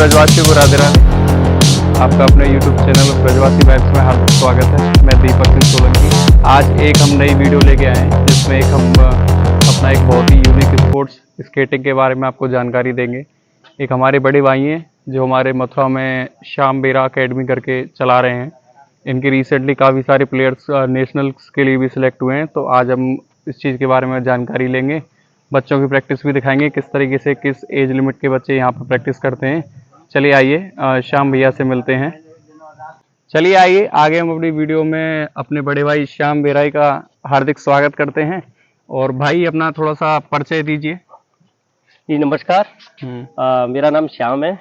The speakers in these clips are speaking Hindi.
ब्रजवासी को राधे राधे। आपका अपने YouTube चैनल ब्रजवासी वाइब्स में हार्दिक स्वागत है। मैं दीपक सिंह सोलंकी। आज एक हम नई वीडियो लेके आए हैं जिसमें हम अपना एक बहुत ही यूनिक स्पोर्ट्स स्केटिंग के बारे में आपको जानकारी देंगे। एक हमारे बड़े भाई हैं जो हमारे मथुरा में श्याम बेरा अकेडमी करके चला रहे हैं। इनके रिसेंटली काफ़ी सारे प्लेयर्स नेशनल्स के लिए भी सिलेक्ट हुए हैं। तो आज हम इस चीज़ के बारे में जानकारी लेंगे, बच्चों की प्रैक्टिस भी दिखाएंगे, किस तरीके से किस एज लिमिट के बच्चे यहाँ पर प्रैक्टिस करते हैं। चलिए आइए श्याम भैया से मिलते हैं। चलिए आइए आगे हम अपनी वीडियो में अपने बड़े भाई श्याम बेराई का हार्दिक स्वागत करते हैं। और भाई अपना थोड़ा सा परिचय दीजिए। जी नमस्कार। मेरा नाम श्याम है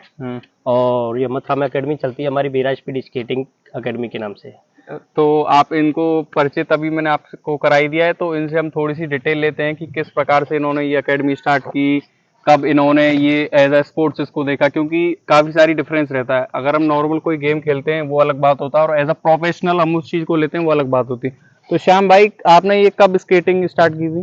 और ये मथुरा में अकेडमी चलती है हमारी बेरा स्पीड स्केटिंग अकेडमी के नाम से। तो आप इनको परिचय तभी मैंने आपको कराई दिया है, तो इनसे हम थोड़ी सी डिटेल लेते हैं कि किस प्रकार से इन्होंने ये अकेडमी स्टार्ट की, कब इन्होंने ये एज अ स्पोर्ट्स इसको देखा, क्योंकि काफ़ी सारी डिफरेंस रहता है। अगर हम नॉर्मल कोई गेम खेलते हैं वो अलग बात होता है और एज अ प्रोफेशनल हम उस चीज़ को लेते हैं वो अलग बात होती है। तो श्याम भाई आपने ये कब स्केटिंग स्टार्ट की थी?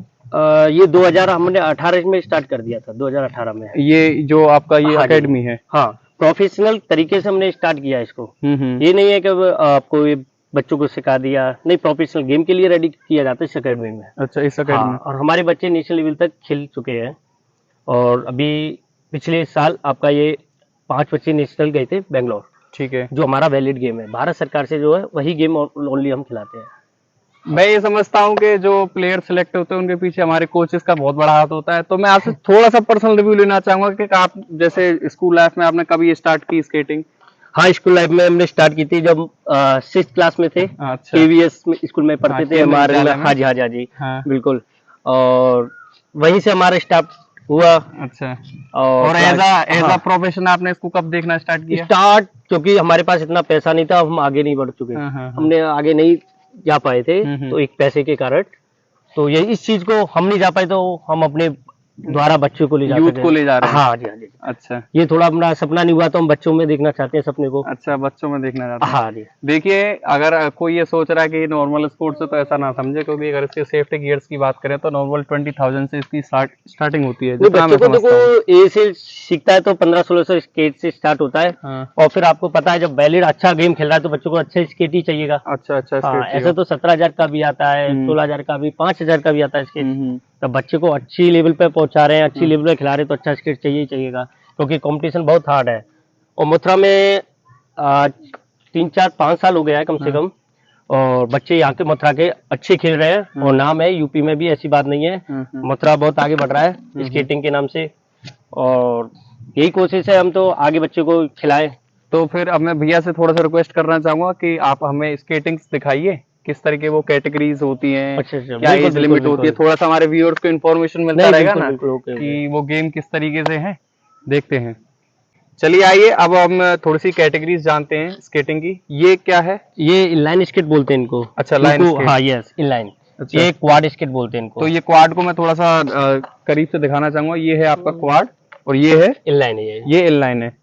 ये 2000 हमने 18 में स्टार्ट कर दिया था, 2018 में। ये जो आपका ये अकेडमी है? हाँ, प्रोफेशनल तरीके से हमने स्टार्ट किया इसको। ये नहीं है कि आपको ये बच्चों को सिखा दिया, नहीं, प्रोफेशनल गेम के लिए रेडी किया जाता है इस अकेडमी में। अच्छा, इस अकेडमी में। और हमारे बच्चे नेशनल लेवल तक खेल चुके हैं और अभी पिछले साल आपका ये 5 बच्चे नेशनल गए थे बेंगलोर। ठीक है, जो हमारा वैलिड गेम है, भारत सरकार से जो है वही गेम ओनली हम खिलाते हैं। मैं ये समझता हूँ कि जो प्लेयर सिलेक्ट होते हैं उनके पीछे हमारे कोचेस का बहुत बड़ा हाथ होता है। तो मैं आपसे थोड़ा सा पर्सनल रिव्यू लेना चाहूंगा कि आप जैसे स्कूल लाइफ में आपने कभी स्टार्ट की स्केटिंग? हाँ, स्कूल लाइफ में हमने स्टार्ट की थी जब 6th क्लास में थे। अच्छा। केवीएस में स्कूल में पढ़ते थे हमारे। हाँ जी, बिल्कुल। और वहीं से हमारा स्टार्ट हुआ। अच्छा। और एज अ प्रोफेशन आपने इसको कब देखना स्टार्ट किया? क्योंकि हमारे पास इतना पैसा नहीं था, हम आगे नहीं बढ़ चुके, हमने आगे नहीं जा पाए थे, तो एक पैसे के कारण। तो ये इस चीज को हम नहीं जा पाए, तो हम अपने द्वारा बच्चों को ले जा रहे हैं। हाँ जी। अच्छा, ये थोड़ा अपना सपना नहीं हुआ तो हम बच्चों में देखना चाहते हैं सपने को। अच्छा, बच्चों में देखना चाहते हैं। हाँ जी। देखिए, अगर कोई ये सोच रहा है कि नॉर्मल स्पोर्ट्स है तो ऐसा ना समझे, क्योंकि अगर इसके सेफ्टी गियर्स की बात करें तो नॉर्मल 20,000 से इसकी स्टार्टिंग होती है। बच्चों को देखो, ए से सीखता है तो 1500-1600 स्केट से स्टार्ट होता है। और फिर आपको पता है जब वैलिड अच्छा गेम खेल रहा है तो बच्चों को अच्छा स्केट ही चाहिएगा। अच्छा, ऐसे तो 17,000 का भी आता है, 16,000 का भी, 5,000 का भी आता है स्केट। तो बच्चे को अच्छी लेवल पे पहुंचा रहे हैं, अच्छी लेवल पे खिला रहे हैं तो अच्छा स्केट चाहिए ही चाहिएगा, क्योंकि कंपटीशन बहुत हार्ड है। और मथुरा में 3-4-5 साल हो गया है कम से कम, और बच्चे यहाँ के मथुरा के अच्छे खेल रहे हैं और नाम है यूपी में भी, ऐसी बात नहीं है। मथुरा बहुत आगे बढ़ रहा है स्केटिंग के नाम से, और यही कोशिश है हम तो आगे बच्चे को खिलाएं। तो फिर अब मैं भैया से थोड़ा सा रिक्वेस्ट करना चाहूंगा कि आप हमें स्केटिंग दिखाइए, किस तरह के वो कैटेगरीज होती हैं। अच्छा, क्या एज लिमिट होती है, थोड़ा सा हमारे व्यूअर्स को इन्फॉर्मेशन मिलता रहेगा ना कि वो गेम किस तरीके से है। देखते हैं, चलिए आइए अब हम थोड़ी सी कैटेगरीज जानते हैं स्केटिंग की। ये क्या है? ये इनलाइन स्केट बोलते हैं इनको। अच्छा, लाइन स्केट। हाँ, यस, इनलाइन। अच्छा। ये क्वाड स्केट बोलते हैं इनको। तो ये क्वाड को मैं थोड़ा सा करीब से दिखाना चाहूंगा। ये है आपका क्वाड और ये है इनलाइन। ये इनलाइन है।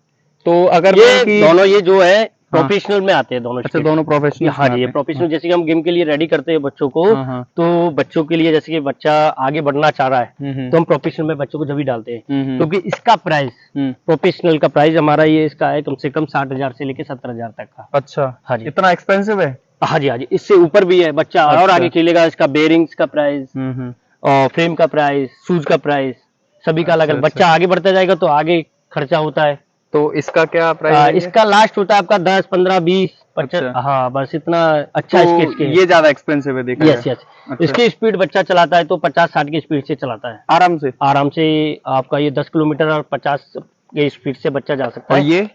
तो अगर ये दोनों, ये जो है प्रोफेशनल में आते हैं दोनों। अच्छा, दोनों प्रोफेशनल। हाँ जी, ये प्रोफेशनल। जैसे कि हम गेम के लिए रेडी करते हैं बच्चों को, तो बच्चों के लिए जैसे कि बच्चा आगे बढ़ना चाह रहा है तो हम प्रोफेशनल में बच्चों को जब भी डालते हैं, क्योंकि इसका प्राइस, प्रोफेशनल का प्राइस हमारा ये इसका है कम से कम 60,000 से लेके 70,000 तक का। अच्छा, हाँ जी। इतना एक्सपेंसिव है? हाँ जी, इससे ऊपर भी है। बच्चा और आगे खेलेगा, इसका बेरिंग्स का प्राइस और फ्रेम का प्राइस, शूज का प्राइस, सभी का अलग अलग। बच्चा आगे बढ़ता जाएगा तो आगे खर्चा होता है। तो इसका क्या प्राइस है? इसका लास्ट होता है आपका 10, 15, 20, 25। हाँ, बस इतना अच्छा तो स्केच के। ये ज्यादा एक्सपेंसिव है देखा जाए। यस। अच्छा। इसकी स्पीड बच्चा चलाता है तो 50-60 की स्पीड से चलाता है, आराम से आपका ये 10 किलोमीटर और 50 की स्पीड से बच्चा जा सकता है।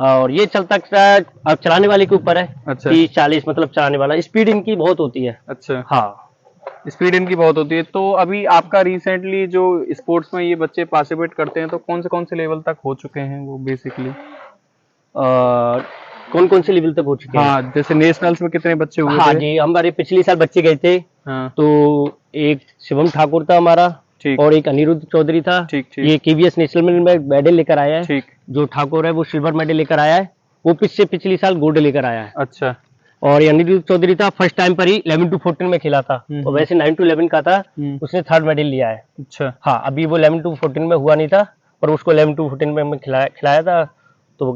और ये चलता है, अब चलाने वाले के ऊपर है। अच्छा। 30-40 मतलब चलाने वाला, स्पीड इनकी बहुत होती है। अच्छा, हाँ, स्पीड इनकी बहुत होती है। तो अभी आपका रिसेंटली जो स्पोर्ट्स में ये बच्चे पार्टिसिपेट करते हैं तो कौन से लेवल तक हो चुके हैं वो बेसिकली? कौन से लेवल तक हो चुके हैं? हाँ, जैसे नेशनल्स में कितने बच्चे हुए थे? हाँ जी, हमारे पिछले साल बच्चे गए थे। हाँ। तो एक शिवम ठाकुर था हमारा, और एक अनिरुद्ध चौधरी था। ये केवीएस नेशनल में मेडल लेकर आया है। जो ठाकुर है वो सिल्वर मेडल लेकर आया है, वो पिछले साल गोल्ड लेकर आया है। अच्छा। और अनिरुद्ध चौधरी था, फर्स्ट टाइम पर ही 11 to 14 में खेला था, और वैसे 9 to 11 का था, उसने 3rd मेडल लिया है। अच्छा। हाँ, अभी वो 11 to 14 में हुआ नहीं था, पर उसको 11 to 14 में हमने खिलाया था। तो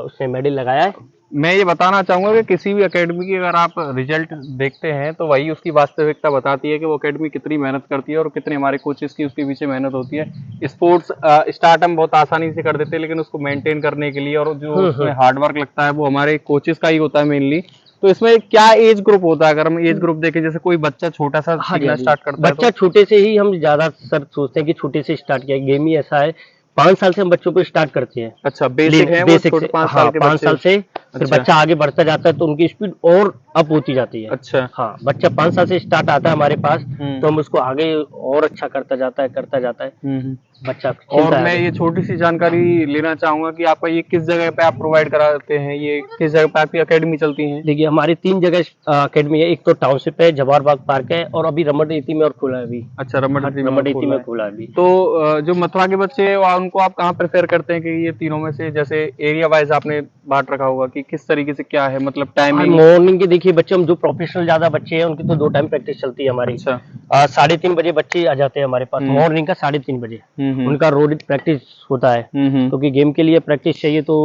उसने मेडल लगाया है। मैं ये बताना चाहूंगा कि किसी भी एकेडमी की अगर आप रिजल्ट देखते हैं तो वही उसकी वास्तविकता बताती है कि वो एकेडमी कितनी मेहनत करती है और कितने हमारे कोचेस की उसके पीछे मेहनत होती है। स्पोर्ट्स स्टार्ट हम बहुत आसानी से कर देते हैं, लेकिन उसको मेंटेन करने के लिए और जो उसमें हार्ड वर्क लगता है वो हमारे कोचेस का ही होता है मेनली। तो इसमें क्या एज ग्रुप होता है? अगर हम एज ग्रुप देखें, जैसे कोई बच्चा छोटा सा सीखना स्टार्ट करता है बच्चा छोटे से ही हम ज्यादा सर सोचते हैं कि छोटे से स्टार्ट किया। गेम ही ऐसा है, 5 साल से हम बच्चों को स्टार्ट करते हैं। अच्छा, बेसिक है वो बेसिक छोटे से, 5 साल के 5 बच्चे। साल से फिर अच्छा। बच्चा आगे बढ़ता जाता है तो उनकी स्पीड और अप होती जाती है। अच्छा। हाँ, बच्चा 5 साल से स्टार्ट आता है हमारे पास, तो हम उसको आगे और अच्छा करता जाता है बच्चा और खिलता मैं है। ये छोटी सी जानकारी लेना चाहूंगा कि आपका ये किस जगह पे आप प्रोवाइड कराते हैं, ये किस जगह पे आपकी एकेडमी चलती है? देखिए, हमारी 3 जगह अकेडमी है। एक तो टाउनशिप है, जवाहर बाग पार्क है, और अभी रमणडीती में और खुला है अभी। अच्छा, रमणडीती रमणडीती में खुला है अभी। तो जो मथुरा के बच्चे हैं उनको आप कहाँ प्रेफर करते हैं कि ये तीनों में से, जैसे एरिया वाइज आपने बांट रखा होगा कि किस तरीके से क्या है, मतलब टाइमिंग? मॉर्निंग के देखिए बच्चे, हम जो प्रोफेशनल ज्यादा बच्चे हैं उनकी तो 2 टाइम प्रैक्टिस चलती है हमारी। अच्छा। 3:30 बजे बच्चे आ जाते हैं हमारे पास, मॉर्निंग का 3:30 बजे उनका रोड प्रैक्टिस होता है, क्योंकि गेम के लिए प्रैक्टिस चाहिए तो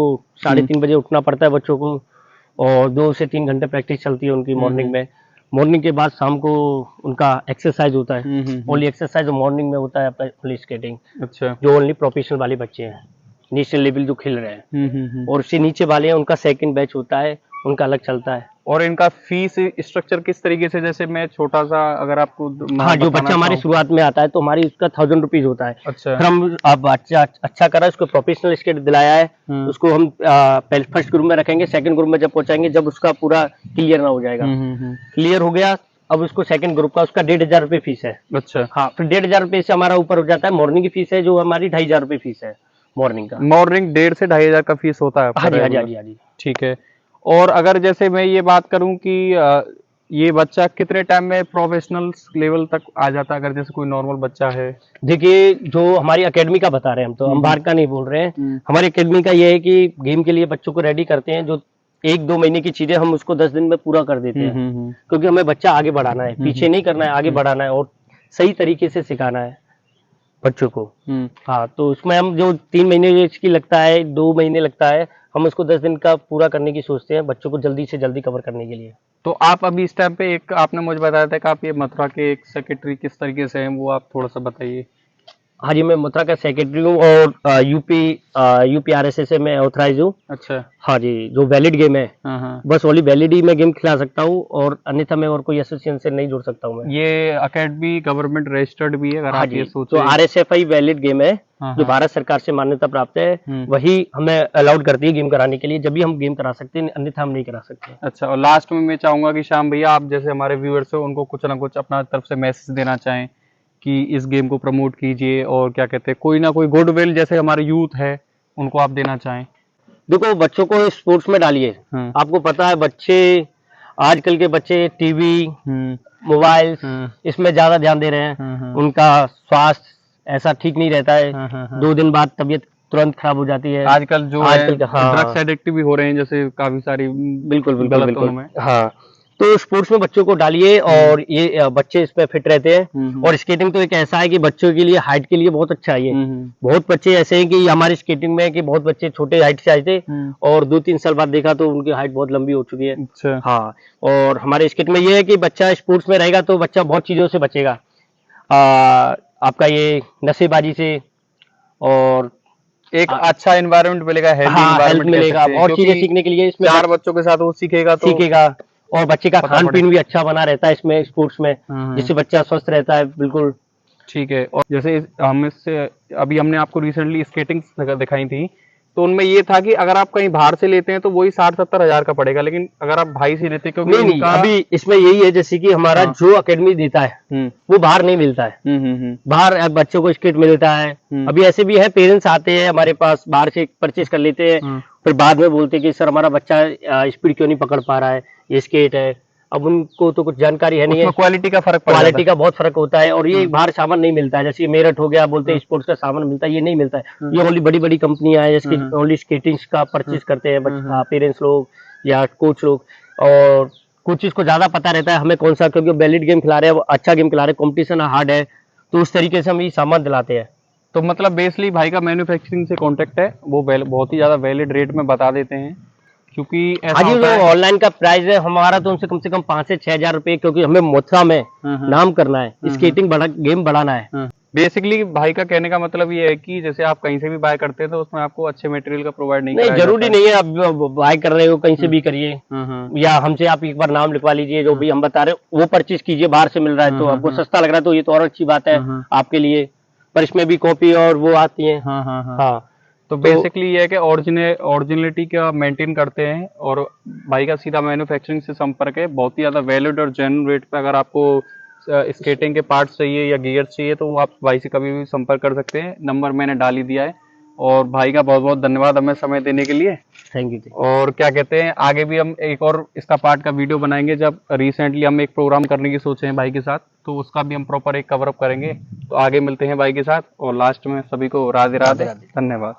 3:30 बजे उठना पड़ता है बच्चों को, और 2 से 3 घंटे प्रैक्टिस चलती है उनकी मॉर्निंग में। मॉर्निंग के बाद शाम को उनका एक्सरसाइज होता है। ओनली एक्सरसाइज मॉर्निंग में होता है अपना ओनली स्केटिंग। अच्छा। जो ओनली प्रोफेशनल वाले बच्चे हैं, नेशनल लेवल जो खेल रहे हैं, और उससे नीचे वाले हैं उनका सेकंड बैच होता है, उनका अलग चलता है। और इनका फीस स्ट्रक्चर किस तरीके से, जैसे मैं छोटा सा अगर आपको हाँ, जो बच्चा हमारी शुरुआत में आता है तो हमारी उसका 1000 रुपीज होता है। अच्छा। फिर हम अब अच्छा करा, उसको प्रोफेशनल स्केट दिलाया है, उसको हम पहले फर्स्ट ग्रुप में रखेंगे, सेकंड ग्रुप में जब पहुंचाएंगे जब उसका पूरा क्लियर ना हो जाएगा, क्लियर हो गया, अब उसको सेकंड ग्रुप का उसका 1500 रुपये फीस है। अच्छा। हाँ, फिर 1500 रुपये से हमारा ऊपर हो जाता है। मॉर्निंग की फीस है जो हमारी 2500 रुपये फीस है मॉर्निंग का। मॉर्निंग 1,500 से 2,500 का फीस होता है? हाँ जी, हाँ जी, हाँ जी, हाँ जी। ठीक है। और अगर जैसे मैं ये बात करूं कि ये बच्चा कितने टाइम में प्रोफेशनल लेवल तक आ जाता है, अगर जैसे कोई नॉर्मल बच्चा है? देखिए, जो हमारी एकेडमी का बता रहे हैं हम बाहर का नहीं बोल रहे हैं। हमारी एकेडमी का ये है कि गेम के लिए बच्चों को रेडी करते हैं, जो 1-2 महीने की चीजें हम उसको 10 दिन में पूरा कर देते हैं, क्योंकि हमें बच्चा आगे बढ़ाना है, पीछे नहीं करना है, आगे बढ़ाना है और सही तरीके से सिखाना है बच्चों को। हाँ, तो उसमें हम जो 3 महीने की लगता है, 2 महीने लगता है, हम उसको 10 दिन का पूरा करने की सोचते हैं, बच्चों को जल्दी से जल्दी कवर करने के लिए। तो आप अभी इस टाइम पे एक आपने मुझे बताया था कि आप ये मथुरा के एक सेक्रेटरी किस तरीके से हैं, वो आप थोड़ा सा बताइए। हाँ जी, मैं मथुरा का सेक्रेटरी हूँ और यूपी RSS से मैं ऑथराइज हूँ। अच्छा। हाँ जी, जो वैलिड गेम है, बस ओनली वैलिड ही मैं गेम खिला सकता हूँ, और अन्यथा मैं और कोई एसोसिएशन से नहीं जुड़ सकता हूँ मैं। ये एकेडमी गवर्नमेंट रजिस्टर्ड भी है, अगर आप ये सोचें? तो RSFI वैलिड गेम है, जो भारत सरकार से मान्यता प्राप्त है, वही हमें अलाउड करती है गेम कराने के लिए, जब भी हम गेम करा सकते हैं, अन्यथा हम नहीं करा सकते। अच्छा, और लास्ट में मैं चाहूंगा कि श्याम भैया, आप जैसे हमारे व्यूअर्स हैं उनको कुछ ना कुछ अपना तरफ से मैसेज देना चाहें कि इस गेम को प्रमोट कीजिए, और क्या कहते हैं, कोई ना कोई गुडविल जैसे हमारे यूथ है उनको आप देना चाहें। देखो, बच्चों को स्पोर्ट्स में डालिए। आपको पता है बच्चे, आजकल के बच्चे टीवी, मोबाइल, इसमें ज्यादा ध्यान दे रहे हैं। उनका स्वास्थ्य ऐसा ठीक नहीं रहता है, 2 दिन बाद तबीयत तुरंत खराब हो जाती है। आजकल जो ड्रग्स एडिक्ट भी हो रहे हैं, जैसे काफी सारी बिल्कुल। हाँ, तो स्पोर्ट्स में बच्चों को डालिए, और ये बच्चे इस पे फिट रहते हैं। और स्केटिंग तो एक ऐसा है कि बच्चों के लिए, हाइट के लिए बहुत अच्छा है ये। बहुत बच्चे ऐसे हैं कि हमारी स्केटिंग में कि बहुत बच्चे छोटे हाइट से आए थे, और 2-3 साल बाद देखा तो उनकी हाइट बहुत लंबी हो चुकी है। अच्छा। हाँ, और हमारे स्केट में ये है कि बच्चा स्पोर्ट्स में रहेगा तो बच्चा बहुत चीजों से बचेगा, आपका ये नशेबाजी से, और एक अच्छा एनवायरनमेंट मिलेगा, हेल्थ मिलेगा, बहुत चीजें सीखने के लिए इसमें 4 बच्चों के साथ वो सीखेगा, और बच्चे का खान पीन भी अच्छा बना रहता है इसमें स्पोर्ट्स में, जिससे बच्चा स्वस्थ रहता है। बिल्कुल ठीक है। और जैसे हम इससे अभी हमने आपको रिसेंटली स्केटिंग दिखाई थी, तो उनमें ये था कि अगर आप कहीं बाहर से लेते हैं तो वही 60-70 हजार का पड़ेगा, लेकिन अगर आप भाई से लेते हैं, क्योंकि नहीं, अभी इसमें यही है, जैसे कि हमारा जो एकेडमी देता है वो बाहर नहीं मिलता है। बाहर बच्चों को स्केट मिलता है। अभी ऐसे भी है, पेरेंट्स आते हैं हमारे पास, बाहर से परचेज कर लेते हैं, फिर बाद में बोलते हैं कि सर हमारा बच्चा स्पीड क्यों नहीं पकड़ पा रहा है, ये स्केट है। अब उनको तो कुछ जानकारी है नहीं है, क्वालिटी का बहुत फर्क होता है, और ये बाहर सामान नहीं मिलता है। जैसे मेरठ हो गया, बोलते हैं स्पोर्ट्स का सामान मिलता है, ये नहीं मिलता है। ये ओनली बड़ी बड़ी कंपनियां हैं जैसे ओनली स्केटिंग का परचेज करते हैं पेरेंट्स लोग या कोच लोग, और कोचेस को ज्यादा पता रहता है हमें कौन सा, क्योंकि वैलिड गेम खिला रहे हैं, अच्छा गेम खिला रहे हैं, कॉम्पिटिशन हार्ड है, तो उस तरीके से हम ये सामान दिलाते हैं, तो मतलब बेसिकली भाई का मैन्युफैक्चरिंग से कांटेक्ट है, वो बहुत ही ज्यादा वैलिड रेट में बता देते हैं, क्योंकि ऐसा हाँ जी, होता जो है। ऑनलाइन का प्राइस है हमारा तो उनसे कम से कम 5 से 6 हजार रुपए, क्योंकि हमें मथुरा में नाम करना है, स्केटिंग गेम बढ़ाना है। बेसिकली भाई का कहने का मतलब ये है कि जैसे आप कहीं से भी बाय करते हैं तो उसमें आपको अच्छे मटेरियल का प्रोवाइड नहीं नहीं, कराया जरूरी जाता नहीं है आप बाय कर रहे हो कहीं से भी करिए, है। या हमसे आप एक बार नाम लिखवा लीजिए, जो भी हम बता रहे हो वो परचेज कीजिए। बाहर से मिल रहा है तो आपको सस्ता लग रहा है तो ये तो और अच्छी बात है आपके लिए, पर इसमें भी कॉपी और वो आती है। हाँ, तो बेसिकली ये है कि ओरिजिनलिटी का मेंटेन करते हैं, और भाई का सीधा मैन्युफैक्चरिंग से संपर्क है। बहुत ही ज़्यादा वैलिड और जेन्युइन रेट पे अगर आपको स्केटिंग के पार्ट्स चाहिए या गियर चाहिए तो आप भाई से कभी भी संपर्क कर सकते हैं। नंबर मैंने डाल ही दिया है। और भाई का बहुत बहुत धन्यवाद हमें समय देने के लिए। Thank you. और क्या कहते हैं, आगे भी हम एक और इसका पार्ट का वीडियो बनाएंगे। जब रिसेंटली हम एक प्रोग्राम करने की सोचे हैं भाई के साथ, तो उसका भी हम प्रॉपर एक कवर अप करेंगे। तो आगे मिलते हैं भाई के साथ, और लास्ट में सभी को राधे राधे, धन्यवाद।